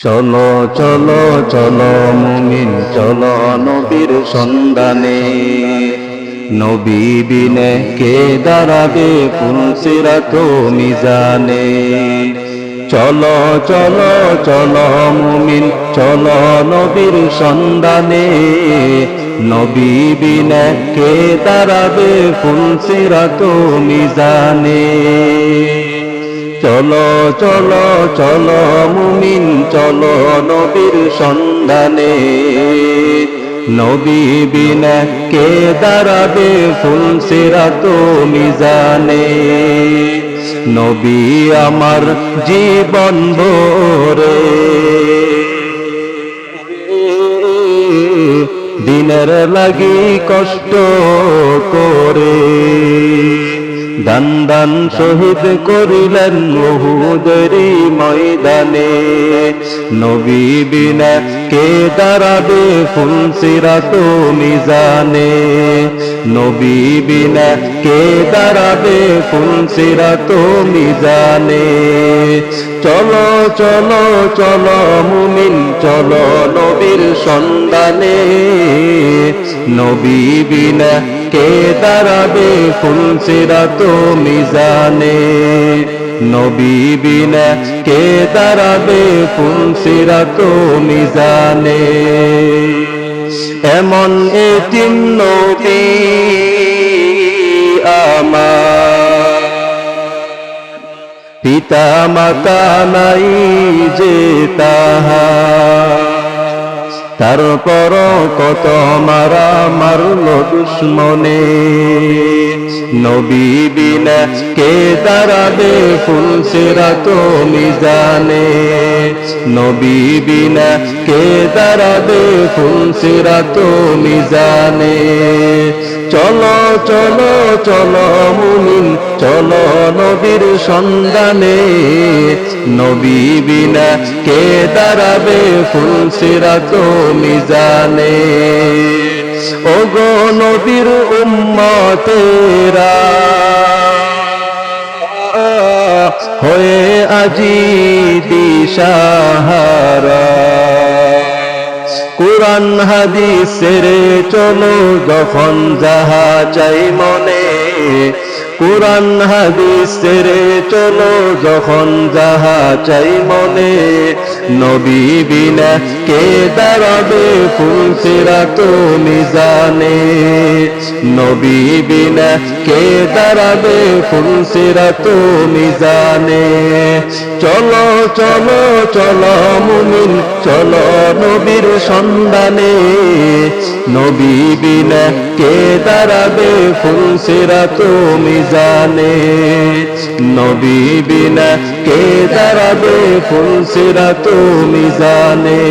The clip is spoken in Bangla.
চলো চলো চলো মুমিন চলো নবীর সন্ধানে, নবী বিনে কে দাঁড়াবে পুলসিরাত মিজানে। চলো চলো চলো মুমিন চলো নবীর সন্ধানে, নবী বিনে কে দাঁড়াবে পুলসিরাত মিজানে। চলো চলো চলো মুমিন চলো নবীর সন্ধানে, নবী বিনা কে দাঁড়াবে পুলসিরাত মিজানে। নবী আমার জীবন ভরে দিনের লাগি কষ্ট করে দান দান শহীদ করিলেন উহুদেরই ময়দানে। নবী বিনা কে দাঁড়াবে পুলসিরাত মিজানে, নবী বিনা কে দাঁড়াবে পুলসিরাত মিজানে। চলো চলো চলো মুমিন চলো নবীর সন্ধানে, নবী বিনা কে দাঁড়াবে পুলসিরাত মিজানে, নবী বিনা কে দাঁড়াবে পুলসিরাত মিজানে। এমন এতিম নবী আমার, পিতা মাতা নাই যে তাহার, তারপর কত মারা মারল দুশ্মনে। নবী বিনা কে দাঁড়াবে পুলসিরাত মিজানে, নবী বিনা কে দাঁড়াবে পুলসিরাত মিজানে। চলো চলো চলো মুমিন চলো নবীর সন্ধানে, নবী বিনা কে দাঁড়াবে পুলসিরাত মিজানে। ওগো নবীর উম্মতেরা হয়ে আজি দিশাহারা, কুরআন হাদিস ছেড়ে চলো যখন যাহা চাই মনে, কুরআন হাদিস ছেড়ে চলো যখন যাহা চাই মনে। নবী বিনা কে দাঁড়াবে পুলসিরাত মিজানে, নবী বিনা কে দাঁড়াবে পুলসিরাত মিজানে। চলো চলো চলো মুমিন চলো নবীর সন্ধানে, নবী বিনা কে দাঁড়াবে পুলসিরাত মিজানে, নবী বিনা কে দাঁড়াবে পুলসিরাত মিজানে।